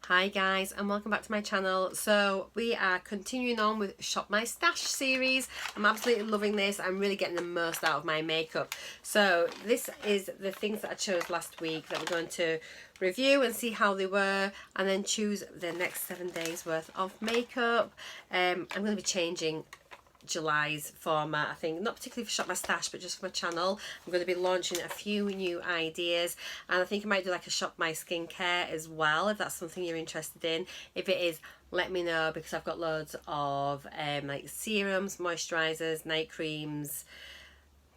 Hi guys, and welcome back to my channel. So we are continuing on with Shop My Stash series. I'm absolutely loving this. I'm really getting the most out of my makeup. So this is the things that I chose last week that we're going to review and see how they were, and then choose the next 7 days worth of makeup. I'm going to be changing July's format, I think, not particularly for Shop My Stash, but just for my channel. I'm going to be launching a few new ideas, and I think I might do like a Shop My Skincare as well, if that's something you're interested in. If it is, let me know, because I've got loads of like serums, moisturisers, night creams,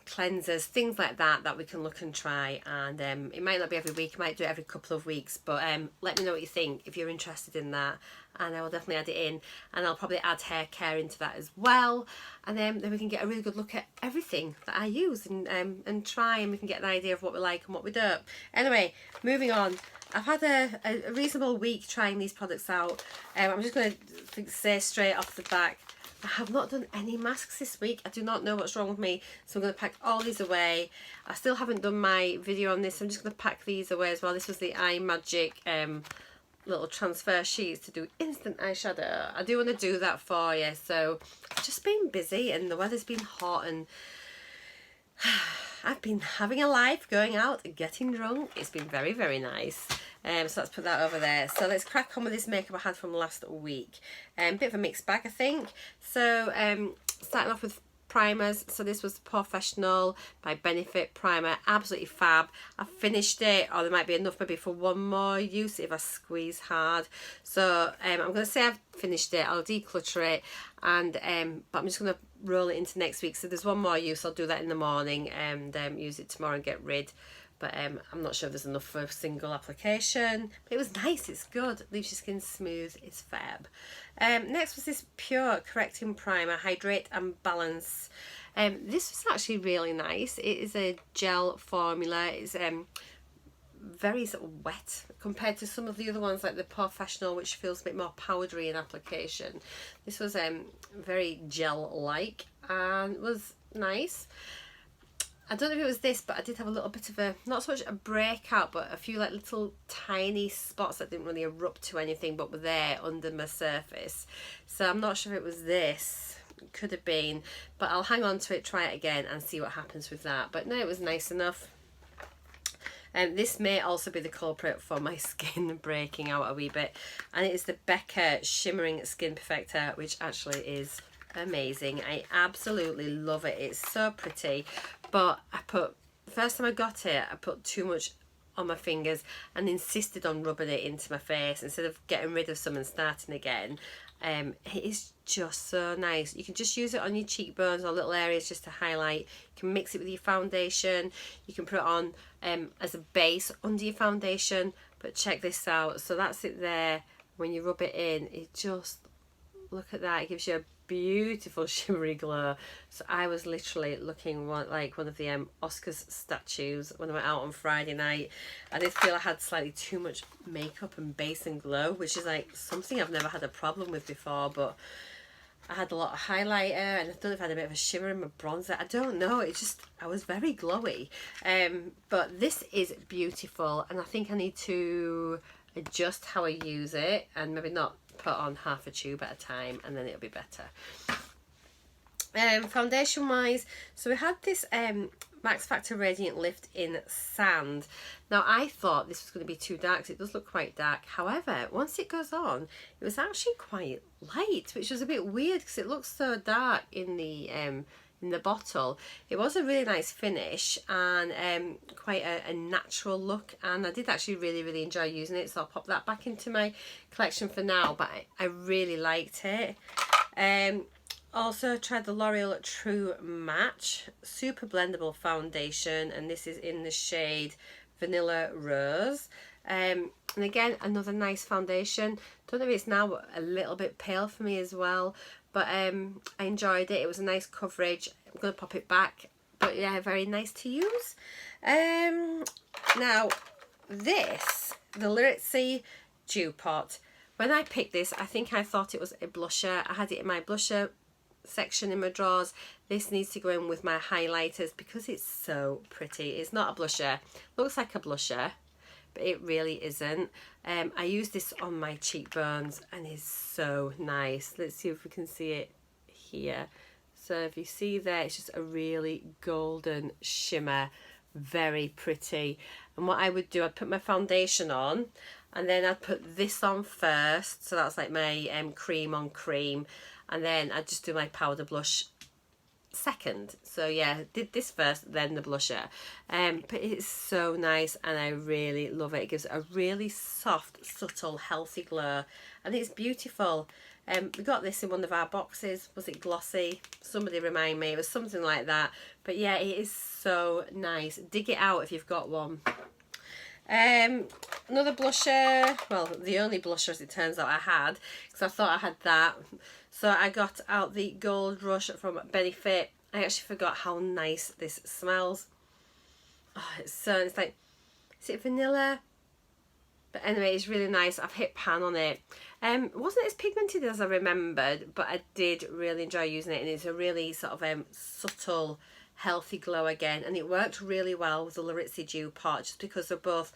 cleansers, things like that that we can look and try. And it might not be every week, I might do it every couple of weeks, but let me know what you think if you're interested in that, and I will definitely add it in. And I'll probably add hair care into that as well, and then we can get a really good look at everything that I use and try, and we can get an idea of what we like and what we don't. Anyway, moving on. I've had a reasonable week trying these products out. I'm just going to say straight off the back, I have not done any masks this week. I do not know what's wrong with me, so I'm going to pack all these away. I still haven't done my video on this, so I'm just going to pack these away as well. This was the iMagic little transfer sheets to do instant eyeshadow. I do want to do that for you. So I've just been busy, and the weather's been hot, and I've been having a life, going out and getting drunk. It's been very, very nice. So let's put that over there. So let's crack on with this makeup I had from last week. Bit of a mixed bag, I think. So starting off with primers. So this was the Professional by Benefit primer. Absolutely fab. I finished it, or there might be enough maybe for one more use if I squeeze hard. So I'm going to say I've finished it. I'll declutter it, and but I'm just going to roll it into next week. So there's one more use. I'll do that in the morning and use it tomorrow and get rid. But I'm not sure if there's enough for a single application. But it was nice, it's good. Leaves your skin smooth, it's fab. Next was this Pure Correcting Primer, Hydrate and Balance. This was actually really nice. It is a gel formula. It's very sort of wet compared to some of the other ones like the Professional, which feels a bit more powdery in application. This was very gel-like and was nice. I don't know if it was this, but I did have a little bit of a, not so much a breakout, but a few like little tiny spots that didn't really erupt to anything, but were there under my surface. So I'm not sure if it was this. It could have been, but I'll hang on to it, try it again and see what happens with that. But no, it was nice enough. This may also be the culprit for my skin breaking out a wee bit. And it is the Becca Shimmering Skin Perfector, which actually is amazing. I absolutely love it. It's so pretty, but the first time I got it, I put too much on my fingers and insisted on rubbing it into my face instead of getting rid of some and starting again. It is just so nice. You can just use it on your cheekbones or little areas just to highlight. You can mix it with your foundation. You can put it on as a base under your foundation. But check this out. So that's it there. When you rub it in, it just, look at that. It gives you a beautiful shimmery glow. So I was literally looking like one of the Oscars statues when I went out on Friday night. I did feel I had slightly too much makeup and base and glow, which is like something I've never had a problem with before, but I had a lot of highlighter, and I don't know if I had a bit of a shimmer in my bronzer. I don't know, it just, I was very glowy. But this is beautiful, and I think I need to adjust how I use it and maybe not put on half a tube at a time, and then it'll be better. Foundation wise, so we had this Max Factor Radiant Lift in Sand. Now I thought this was going to be too dark, because it does look quite dark. However, once it goes on, it was actually quite light, which was a bit weird because it looks so dark in the bottle. It was a really nice finish and quite a natural look, and I did actually really enjoy using it, so I'll pop that back into my collection for now, but I really liked it. Also tried the L'Oreal True Match Super Blendable Foundation, and this is in the shade Vanilla Rose. And again, another nice foundation. Don't know if it's now a little bit pale for me as well, but I enjoyed it. It was a nice coverage. I'm going to pop it back, but yeah, very nice to use. Now this, the Liritzi Dew Pot. When I picked this, I think I thought it was a blusher. I had it in my blusher section in my drawers. This needs to go in with my highlighters because it's so pretty. It's not a blusher. Looks like a blusher, but it really isn't. I use this on my cheekbones and it's so nice. Let's see if we can see it here. So if you see there, it's just a really golden shimmer, very pretty. And what I would do, I'd put my foundation on and then I'd put this on first, so that's like my cream on cream, and then I'd just do my powder blush second. So yeah, did this first, then the blusher. But it's so nice and I really love it. It gives a really soft, subtle, healthy glow and it's beautiful. We got this in one of our boxes. Was it glossy? Somebody remind me. It was something like that. But yeah, it is so nice. Dig it out if you've got one. Another blusher. Well, the only blusher as it turns out I had, because I thought I had that. So I got out the Gold Rush from Benefit. I actually forgot how nice this smells. Oh, it's like, is it vanilla? But anyway, it's really nice. I've hit pan on it. It wasn't as pigmented as I remembered, but I did really enjoy using it, and it's a really sort of subtle, healthy glow again, and it worked really well with the Laritzy Dew pot just because they're both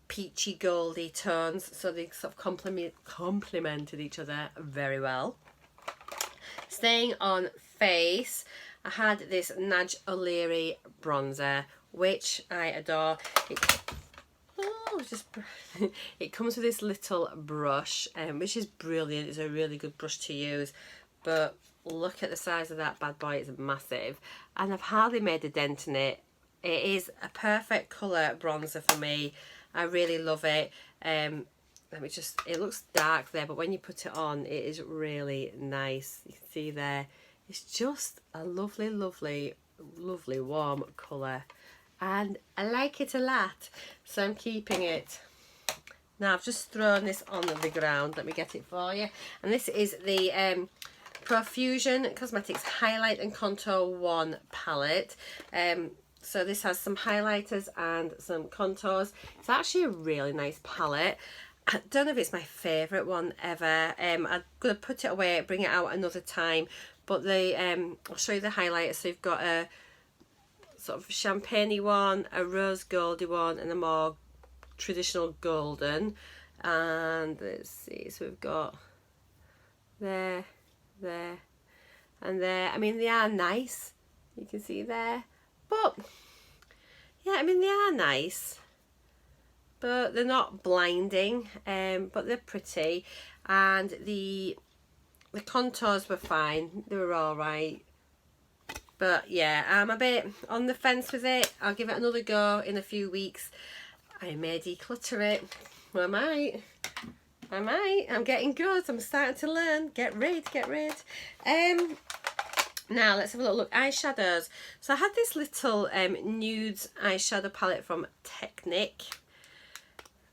peachy goldy tones, so they sort of complemented each other very well. Staying on face, I had this Naj O'Leary bronzer, which I adore. It comes with this little brush, which is brilliant. It's a really good brush to use, but look at the size of that bad boy. It's massive and I've hardly made a dent in it. It is a perfect colour bronzer for me. I really love it. Let me just, it looks dark there, but when you put it on, it is really nice. You can see there, it's just a lovely, lovely, lovely warm colour. And I like it a lot, so I'm keeping it. Now I've just thrown this on the ground. Let me get it for you. And this is the Profusion Cosmetics Highlight and Contour 1 palette. So this has some highlighters and some contours. It's actually a really nice palette. I don't know if it's my favourite one ever. I'm going to put it away, bring it out another time. But I'll show you the highlighters. So you've got a sort of champagne-y one, a rose goldy one, and a more traditional golden. And let's see, so we've got there, and there. I mean, they are nice, you can see there, but yeah, I mean, they are nice, but they're not blinding, but they're pretty. And the contours were fine, they were all right. But yeah, I'm a bit on the fence with it. I'll give it another go in a few weeks. I may declutter it. Well, I might. I'm getting good. I'm starting to learn. Get rid. Now let's have a little look. Eyeshadows. So I had this little nudes eyeshadow palette from Technic.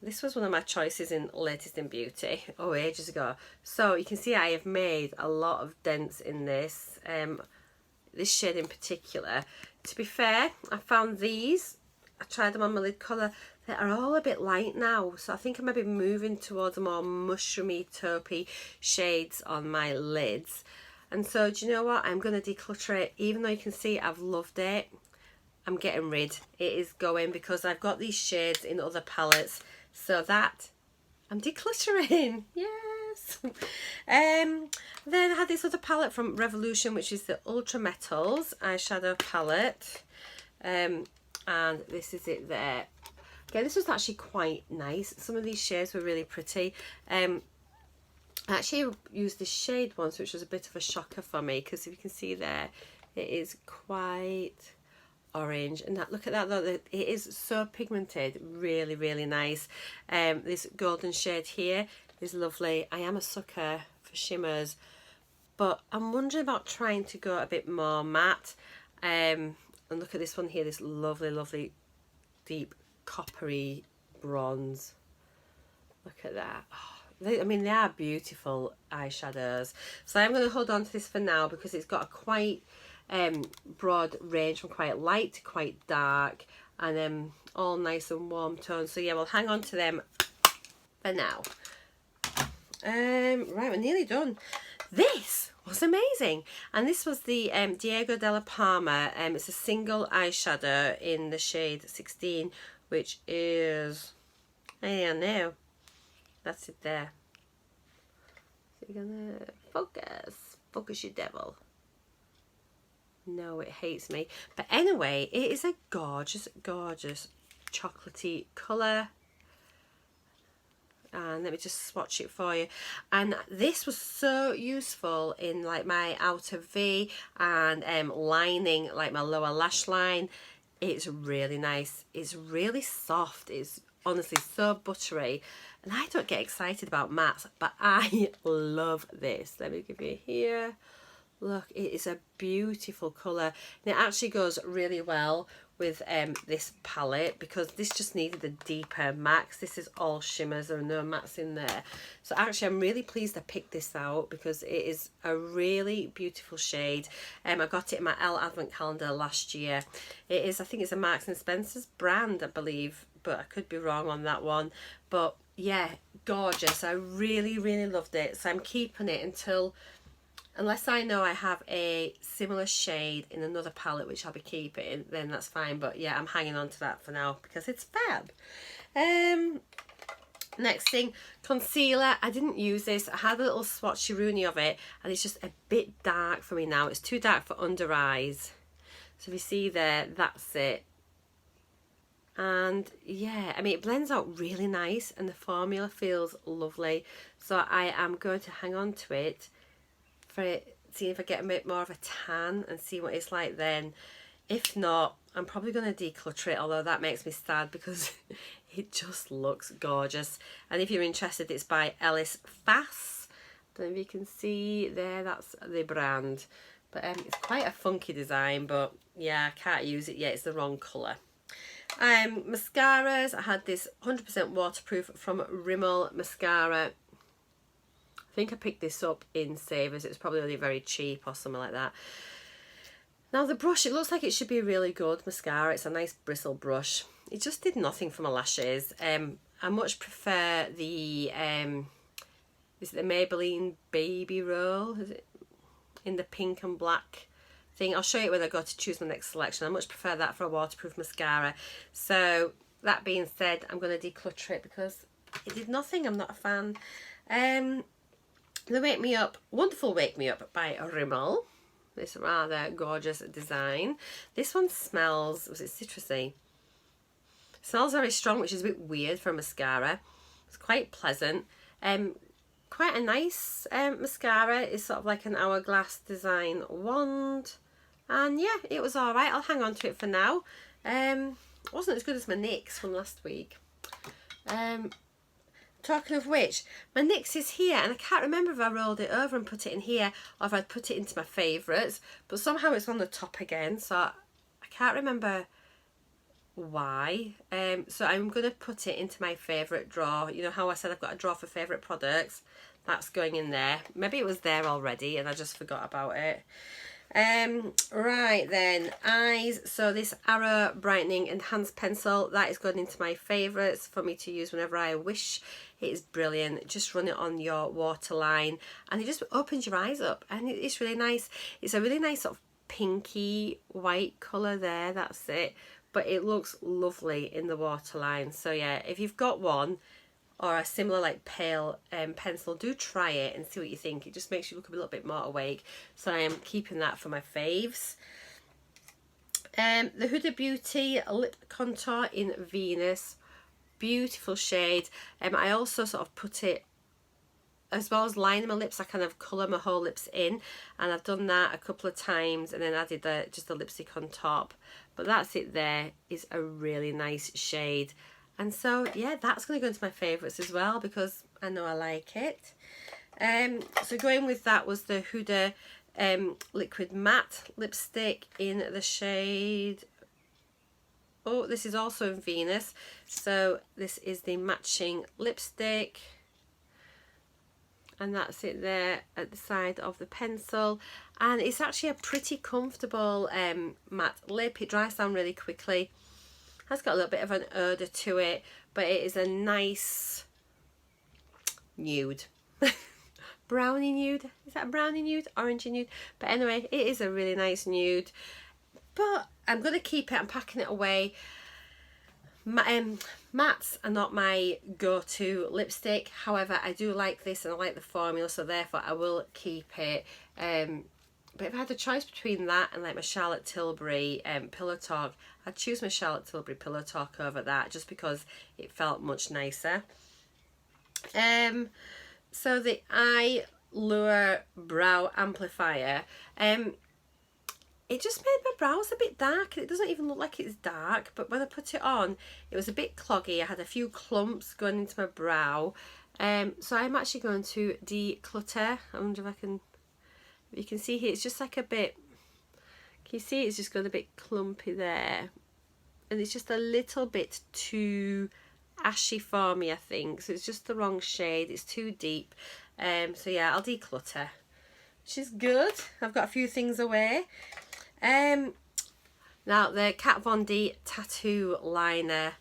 This was one of my choices in Latest in Beauty. Oh, ages ago. So you can see I have made a lot of dents in this. This shade in particular. To be fair, I found these, I tried them on my lid colour, they are all a bit light now, so I think I might be moving towards a more mushroomy, taupey shades on my lids. And so, do you know what, I'm going to declutter it. Even though you can see I've loved it, I'm getting rid. It is going because I've got these shades in other palettes, so that I'm decluttering. Yes. Then I had this other palette from Revolution, which is the Ultra Metals eyeshadow palette, and this is it there. Okay, this was actually quite nice. Some of these shades were really pretty. I actually used this shade once, which was a bit of a shocker for me, because if you can see there, it is quite orange, and that, look at that though, it is so pigmented, really, really nice. This golden shade here is lovely. I am a sucker for shimmers, but I'm wondering about trying to go a bit more matte. And look at this one here, this lovely, lovely deep coppery bronze. Look at that. Oh, I mean, they are beautiful eyeshadows. So I'm going to hold on to this for now because it's got a quite broad range from quite light to quite dark, and all nice and warm tones. So yeah, we'll hang on to them for now. Right, we're nearly done. This was amazing, and this was the Diego Della Palma. It's a single eyeshadow in the shade 16, which is I know. That's it there. So you're gonna focus. Focus, you devil. No, it hates me. But anyway, it is a gorgeous, gorgeous chocolatey colour. And let me just swatch it for you. And this was so useful in like my outer V and lining like my lower lash line. It's really nice. It's really soft. It's honestly so buttery. And I don't get excited about mattes, but I love this. Let me give you here. Look, it is a beautiful colour, and it actually goes really well with this palette, because this just needed a deeper matte. This is all shimmers, there are no mattes in there. So actually I'm really pleased I picked this out, because it is a really beautiful shade. I got it in my Elle Advent Calendar last year. It is, I think it's a Marks and Spencer's brand, I believe, but I could be wrong on that one. But yeah, gorgeous. I really, really loved it. So I'm keeping it until... unless I know I have a similar shade in another palette, which I'll be keeping, then that's fine. But yeah, I'm hanging on to that for now because it's fab. Next thing, concealer. I didn't use this. I had a little swatcheroonie of it, and it's just a bit dark for me now. It's too dark for under eyes. So if you see there, that's it. And yeah, I mean, it blends out really nice, and the formula feels lovely. So I am going to hang on to it for it, see if I get a bit more of a tan and see what it's like then. If not, I'm probably going to declutter it, although that makes me sad because it just looks gorgeous. And if you're interested, it's by Ellis Fass. Don't know if you can see there, that's the brand. But it's quite a funky design, but yeah, I can't use it yet, it's the wrong colour. Mascaras, I had this 100% waterproof from Rimmel mascara. I think I picked this up in Savers. It was probably only very cheap or something like that. Now the brush, it looks like it should be a really good mascara. It's a nice bristle brush. It just did nothing for my lashes. I much prefer the is it the Maybelline Baby Roll? Is it in the pink and black thing? I'll show you when I go to choose my next selection. I much prefer that for a waterproof mascara. So that being said, I'm going to declutter it because it did nothing. I'm not a fan. The Wake Me Up, Wonderful Wake Me Up by Rimmel. This rather gorgeous design. This one smells, was it citrusy? It smells very strong, which is a bit weird for a mascara. It's quite pleasant. Quite a nice mascara. It's sort of like an hourglass design wand. And yeah, it was alright. I'll hang on to it for now. It wasn't as good as my NYX from last week. Talking of which, my NYX is here, and I can't remember if I rolled it over and put it in here or if I'd put it into my favourites, but somehow it's on the top again, so I can't remember why. So I'm going to put it into my favourite drawer. You know how I said I've got a drawer for favourite products? That's going in there. Maybe it was there already and I just forgot about it. Right then, eyes. So this Arrow Brightening Enhanced Pencil, that is going into my favourites for me to use whenever I wish. It is brilliant. Just run it on your waterline and it just opens your eyes up, and it's really nice. It's a really nice sort of pinky white colour there, that's it, but it looks lovely in the waterline. So yeah, if you've got one or a similar like pale pencil, do try it and see what you think. It just makes you look a little bit more awake. So I am keeping that for my faves. The Huda Beauty Lip Contour in Venus. Beautiful shade. I also sort of put it, as well as lining my lips, I kind of colour my whole lips in, and I've done that a couple of times and then added just the lipstick on top. But that's it there. It's a really nice shade. And so, yeah, that's going to go into my favourites as well because I know I like it. So going with that was the Huda Liquid Matte Lipstick in the shade... Oh, this is also in Venus. So this is the matching lipstick. And that's it there at the side of the pencil. And it's actually a pretty comfortable matte lip. It dries down really quickly. Has got a little bit of an odor to it, but it is a nice nude. Brownie nude. Is that a brownie nude? Orangey nude. But anyway, it is a really nice nude. But I'm going to keep it. I'm packing it away. Mattes are not my go-to lipstick. However, I do like this and I like the formula, so therefore I will keep it. But if I had a choice between that and like my Charlotte Tilbury Pillow Talk, I'd choose my Charlotte Tilbury Pillow Talk over that, just because it felt much nicer. So the Eye Lure Brow Amplifier, it just made my brows a bit dark. It doesn't even look like it's dark, but when I put it on, it was a bit cloggy. I had a few clumps going into my brow. So I'm actually going to declutter. I wonder if I can, you can see here, it's just like a bit, can you see it's just got a bit clumpy there? And it's just a little bit too ashy for me, I think. So it's just the wrong shade. It's too deep. So yeah, I'll declutter, which is good. I've got a few things away. Now the Kat Von D tattoo liner,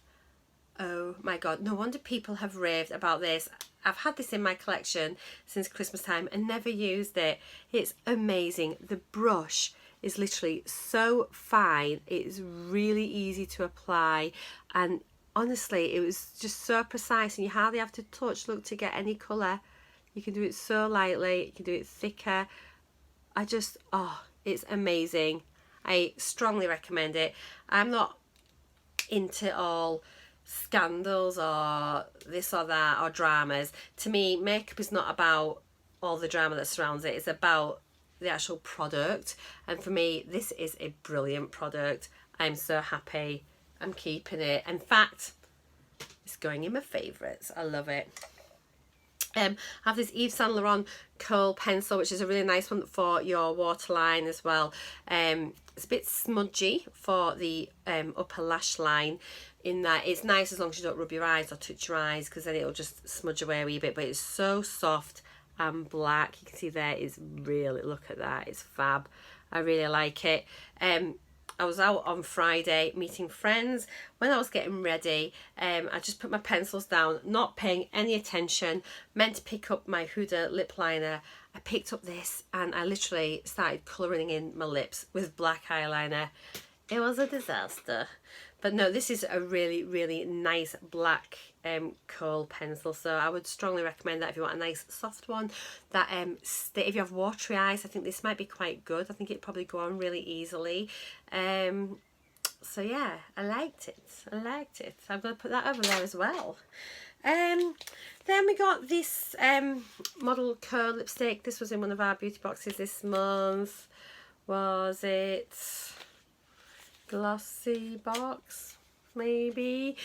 oh my god, no wonder people have raved about this. I've had this in my collection since Christmas time and never used it. It's amazing. The brush is literally so fine, it's really easy to apply, and honestly it was just so precise and you hardly have to touch, look, to get any colour. You can do it so lightly, you can do it thicker. I just, oh, it's amazing. I strongly recommend it. I'm not into all scandals or this or that or dramas. To me, makeup is not about all the drama that surrounds it. It's about the actual product. And for me, this is a brilliant product. I'm so happy. I'm keeping it. In fact, it's going in my favourites. I love it. I have this Yves Saint Laurent Kohl pencil, which is a really nice one for your waterline as well. It's a bit smudgy for the upper lash line, in that it's nice as long as you don't rub your eyes or touch your eyes, because then it'll just smudge away a wee bit. But it's so soft and black. You can see there is really, look at that, it's fab. I really like it. I was out on Friday meeting friends. When I was getting ready, I just put my pencils down, not paying any attention, meant to pick up my Huda lip liner. I picked up this and I literally started colouring in my lips with black eyeliner. It was a disaster. But no, this is a really, really nice black kohl pencil, so I would strongly recommend that if you want a nice soft one. That if you have watery eyes, I think this might be quite good. I think it'd probably go on really easily. So yeah, I liked it. I liked it. I'm going to put that over there as well. Then we got this Model Curl lipstick. This was in one of our beauty boxes this month. Was it Glossy Box? Maybe.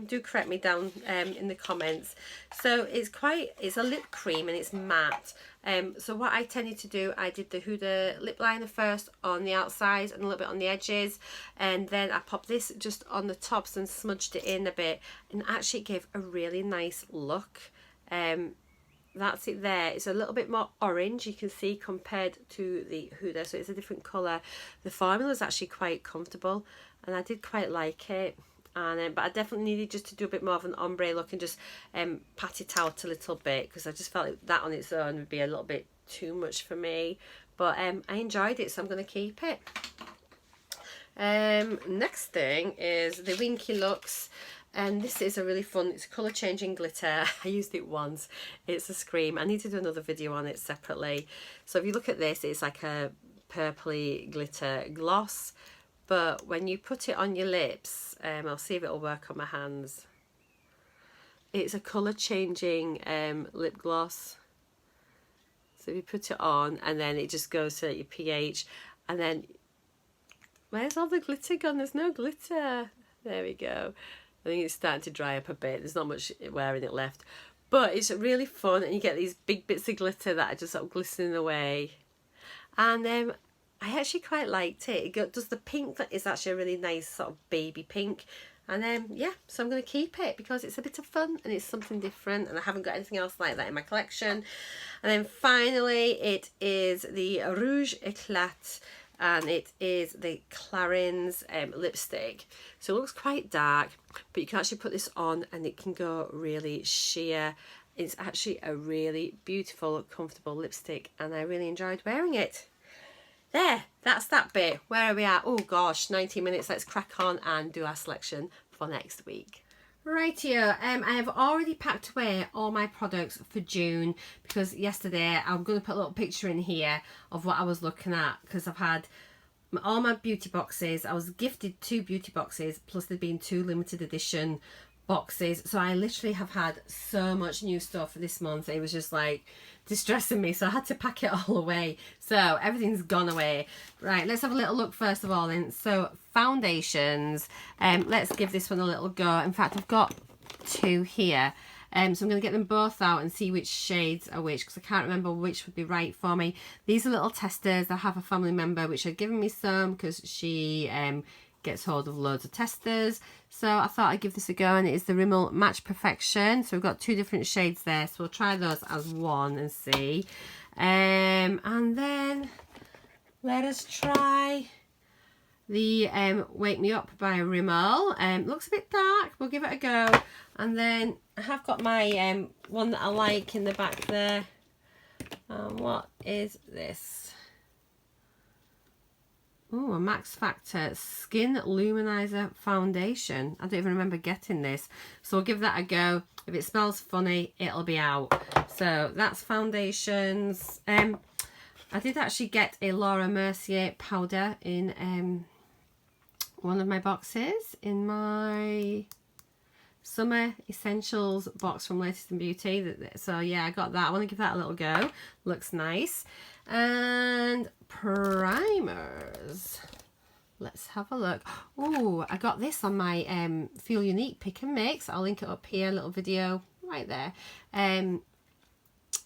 Do correct me down in the comments. So it's a lip cream and it's matte. So what I tended to do, I did the Huda lip liner first on the outside and a little bit on the edges, and then I popped this just on the tops and smudged it in a bit, and actually it gave a really nice look. That's it there. It's a little bit more orange, you can see, compared to the Huda, so it's a different colour. The formula is actually quite comfortable and I did quite like it. And but I definitely needed just to do a bit more of an ombre look and just pat it out a little bit, because I just felt like that on its own would be a little bit too much for me. But I enjoyed it, so I'm going to keep it. Next thing is the Winky Lux, and this is a really fun, it's colour changing glitter. I used it once, it's a scream. I need to do another video on it separately. So if you look at this, it's like a purpley glitter gloss, but when you put it on your lips, I'll see if it'll work on my hands. It's a colour changing lip gloss. So if you put it on and then it just goes to your pH, and then where's all the glitter gone? There's no glitter. There we go. I think it's starting to dry up a bit. There's not much wearing it left, but it's really fun, and you get these big bits of glitter that are just sort of glistening away. And I actually quite liked it. It does the pink that is actually a really nice sort of baby pink. And yeah, so I'm going to keep it because it's a bit of fun and it's something different, and I haven't got anything else like that in my collection. And then finally it is the Rouge Eclat, and it is the Clarins lipstick. So it looks quite dark, but you can actually put this on and it can go really sheer. It's actually a really beautiful, comfortable lipstick, and I really enjoyed wearing it. There, that's that bit. Where are we at? Oh gosh, 19 minutes. Let's crack on and do our selection for next week. Rightio, I have already packed away all my products for June, because yesterday I'm going to put a little picture in here of what I was looking at, because I've had all my beauty boxes. I was gifted 2 beauty boxes, plus there'd been 2 limited edition boxes, so I literally have had so much new stuff this month. It was just like distressing me, so I had to pack it all away. So everything's gone away. Right, let's have a little look first of all then. So foundations, let's give this one a little go. In fact, I've got 2 here, so I'm going to get them both out and see which shades are which, because I can't remember which would be right for me. These are little testers. I have a family member which had given me some because she gets hold of loads of testers, so I thought I'd give this a go, and it is the Rimmel Match Perfection. So we've got 2 different shades there, so we'll try those as one and see. And then let us try the Wake Me Up by Rimmel. Looks a bit dark, we'll give it a go. And then I have got my one that I like in the back there. What is this? Oh, a Max Factor Skin Luminizer Foundation. I don't even remember getting this, so I'll give that a go. If it smells funny, it'll be out. So that's foundations. I did actually get a Laura Mercier powder in one of my boxes in my Summer Essentials box from Latest in Beauty. So yeah, I got that. I want to give that a little go. Looks nice. And primers. Let's have a look. Oh, I got this on my Feel Unique pick and mix. I'll link it up here, little video right there.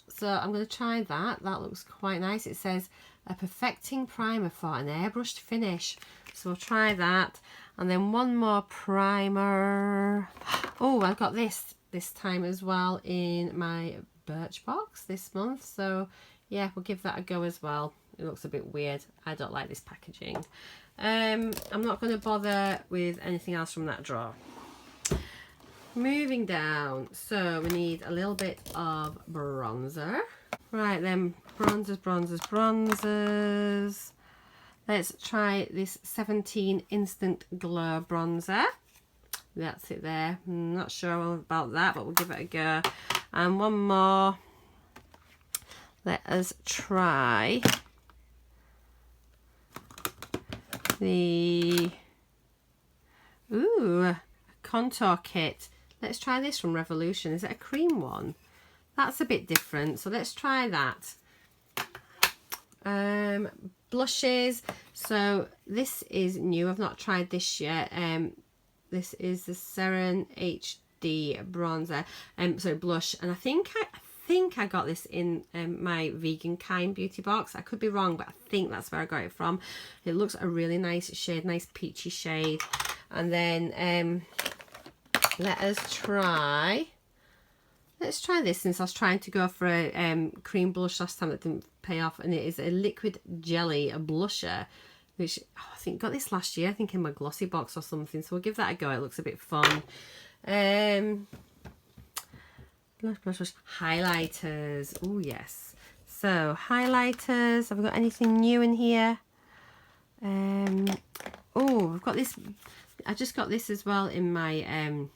So I'm going to try that. That looks quite nice. It says a perfecting primer for an airbrushed finish. So we'll try that. And then one more primer. Oh, I've got this time as well in my Birchbox this month. So yeah, we'll give that a go as well. It looks a bit weird. I don't like this packaging. I'm not going to bother with anything else from that drawer. Moving down, so we need a little bit of bronzer. Right then, bronzers. Let's try this 17 Instant Glow bronzer. That's it there. I'm not sure about that, but we'll give it a go. And one more. Let us try the contour kit. Let's try this from Revolution. Is it a cream one? That's a bit different, so let's try that. Blushes, so this is new. I've not tried this yet. This is the Seren HD bronzer, sorry, blush, and I think I got this in my Vegan Kind beauty box. I could be wrong, but I think that's where I got it from. It looks a really nice shade, nice peachy shade. And then let us try. Let's try this, since I was trying to go for a cream blush last time that didn't pay off, and it is a liquid jelly, a blusher, which I think got this last year, I think in my glossy box or something. So we'll give that a go. It looks a bit fun. Blush, highlighters. Oh yes. So highlighters. Have we got anything new in here? Oh, I've got this. I just got this as well in my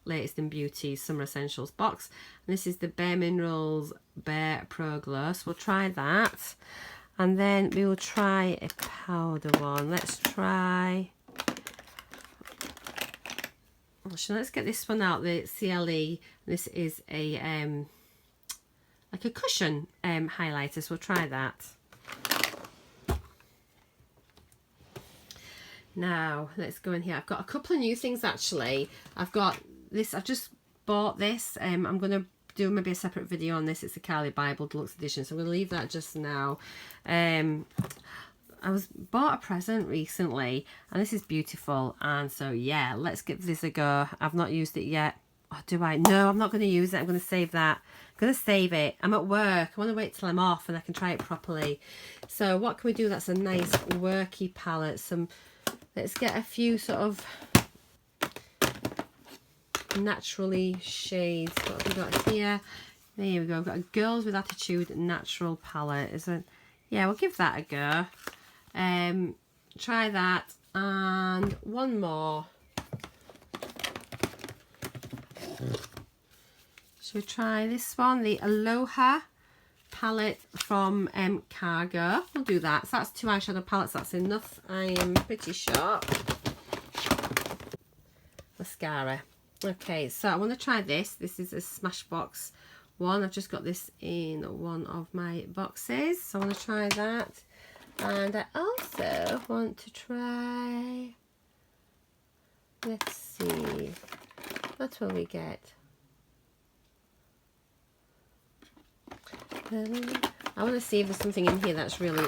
Latest in Beauty Summer Essentials box. And this is the Bare Minerals Bare Pro Glow. So we'll try that. And then we will try a powder one. Let's try. Actually, let's get this one out, the CLE. This is a like a cushion highlighter, so we'll try that. Now let's go in here. I've got a couple of new things actually. I've got this, I've just bought this. I'm going to do maybe a separate video on this. It's a Carly Bible Deluxe Edition, so I'm going to leave that just now. I bought a present recently, and this is beautiful, and so yeah, let's give this a go. I've not used it yet. Oh, do I? No, I'm not going to use it. I'm going to save that. I'm going to save it. I'm at work. I want to wait till I'm off and I can try it properly. So what can we do that's a nice worky palette? Let's get a few sort of naturally shades. What have we got here? There we go. I've got a Girls with Attitude natural palette. Yeah, we'll give that a go. Try that, and one more. Should we try this one? The Aloha palette from Cargo. We'll do that. So that's 2 eyeshadow palettes. That's enough, I am pretty sure. Mascara. Okay, so I want to try this. This is a Smashbox one. I've just got this in one of my boxes. So I want to try that. And I also want to try... Let's see. What will we get? I want to see if there's something in here that's really,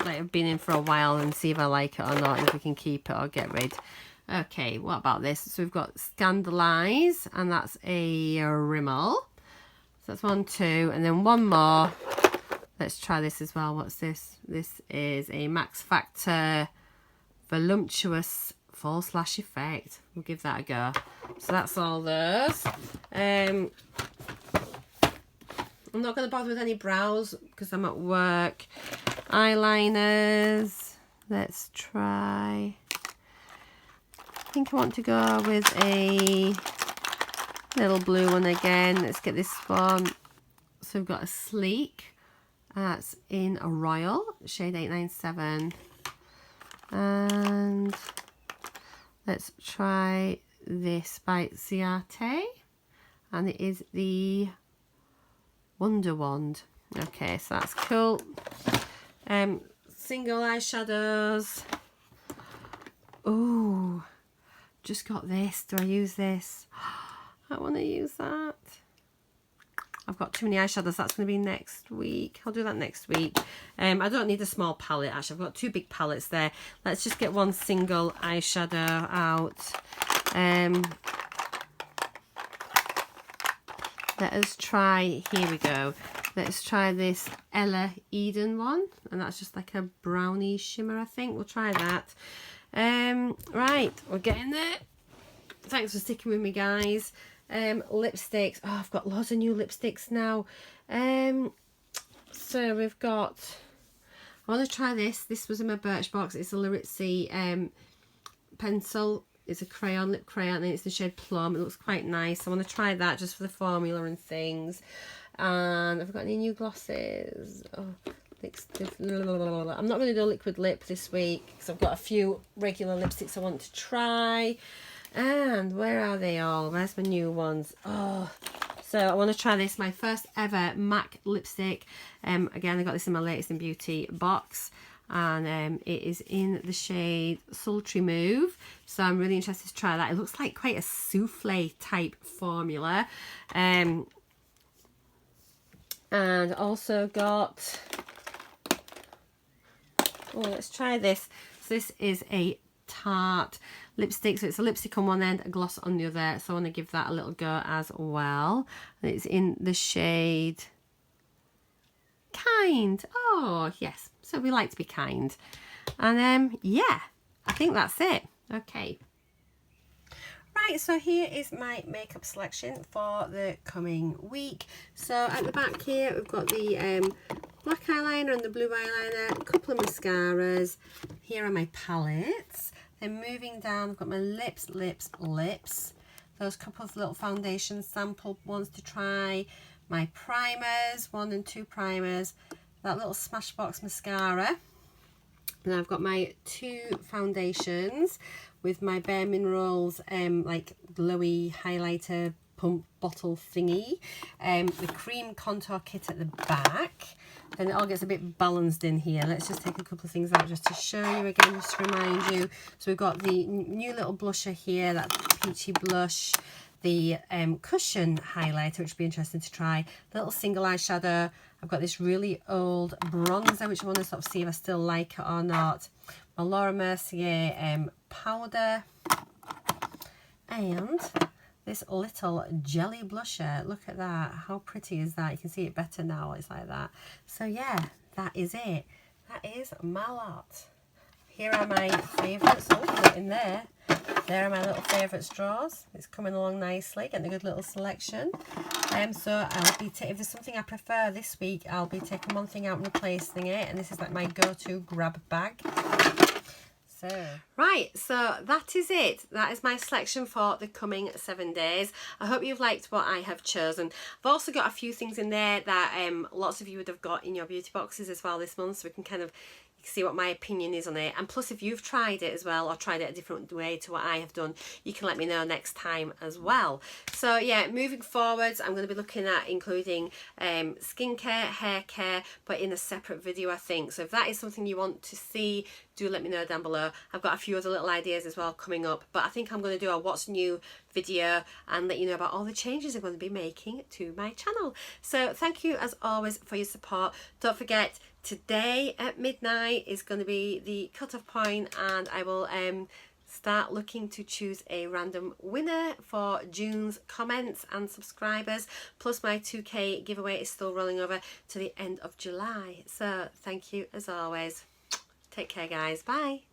like, I've been in for a while, and see if I like it or not, and if we can keep it or get rid. Okay, what about this? So we've got Scandalize, and that's a Rimmel. So that's 1, 2, and then one more. Let's try this as well. What's this? This is a Max Factor Voluptuous False Lash Effect. We'll give that a go. So that's all those. I'm not going to bother with any brows because I'm at work. Eyeliners. Let's try. I think I want to go with a little blue one again. Let's get this one. So we've got a Sleek. That's in a Royal, shade 897. And let's try this by Ciate. And it is the Wonder Wand. Okay, so that's cool. Single eyeshadows. Oh, just got this. Do I use this? I want to use that. I've got too many eyeshadows. That's going to be next week. I'll do that next week. I don't need a small palette, actually. I've got 2 big palettes there. Let's just get one single eyeshadow out. Let us try, here we go. Let's try this Ella Eden one. And that's just like a brownie shimmer, I think. We'll try that. Right, we're getting there. Thanks for sticking with me, guys. Lipsticks. Oh, I've got loads of new lipsticks now. So we've got, I want to try this. This was in my Birchbox. It's a Liritzi pencil. It's a crayon, lip crayon, and it's the shade Plum. It looks quite nice. I want to try that just for the formula and things. And I've got any new glosses. Oh, I'm not going to do liquid lip this week because I've got a few regular lipsticks I want to try. And where are they all? Where's my new ones? Oh, so I want to try this, my first ever MAC lipstick. Again, I got this in my Latest in Beauty box. And it is in the shade Sultry Move, so I'm really interested to try that. It looks like quite a souffle type formula. And also got, oh, let's try this. So this is a Tarte lipstick, so it's a lipstick on one end, a gloss on the other, so I want to give that a little go as well. And it's in the shade Kind. Oh yes, so we like to be kind. And yeah, I think that's it. Okay, right, so here is my makeup selection for the coming week. So at the back here we've got the black eyeliner and the blue eyeliner, a couple of mascaras. Here are my palettes. Then moving down, I've got my lips, those couple of little foundation sample ones to try, my primers, 1 and 2 primers, that little Smashbox mascara. And I've got my 2 foundations with my Bare Minerals like glowy highlighter pump bottle thingy, the cream contour kit at the back. Then it all gets a bit balanced in here. Let's just take a couple of things out just to show you again, just to remind you. So we've got the new little blusher here, that peachy blush, the cushion highlighter, which would be interesting to try, the little single eyeshadow. I've got this really old bronzer, which I want to sort of see if I still like it or not. My Laura Mercier powder, and this little jelly blusher. Look at that, how pretty is that? You can see it better now, it's like that. So yeah, that is it. That is my lot. Here are my favourites. Oh, not in there. There are my little favourite straws. It's coming along nicely, getting a good little selection. So I'll be if there's something I prefer this week, I'll be taking one thing out and replacing it. And this is like my go-to grab bag. So right, so that is it. That is my selection for the coming 7 days. I hope you've liked what I have chosen. I've also got a few things in there that lots of you would have got in your beauty boxes as well this month, so we can kind of see what my opinion is on it. And plus, if you've tried it as well, or tried it a different way to what I have done, you can let me know next time as well. So yeah, moving forwards, I'm going to be looking at including skincare, hair care, but in a separate video, I think. So if that is something you want to see, do let me know down below. I've got a few other little ideas as well coming up, but I think I'm going to do a what's new video and let you know about all the changes I'm going to be making to my channel. So thank you as always for your support. Don't forget, today at midnight is going to be the cut-off point, and I will start looking to choose a random winner for June's comments and subscribers. Plus my 2K giveaway is still rolling over to the end of July. So thank you as always. Take care, guys. Bye.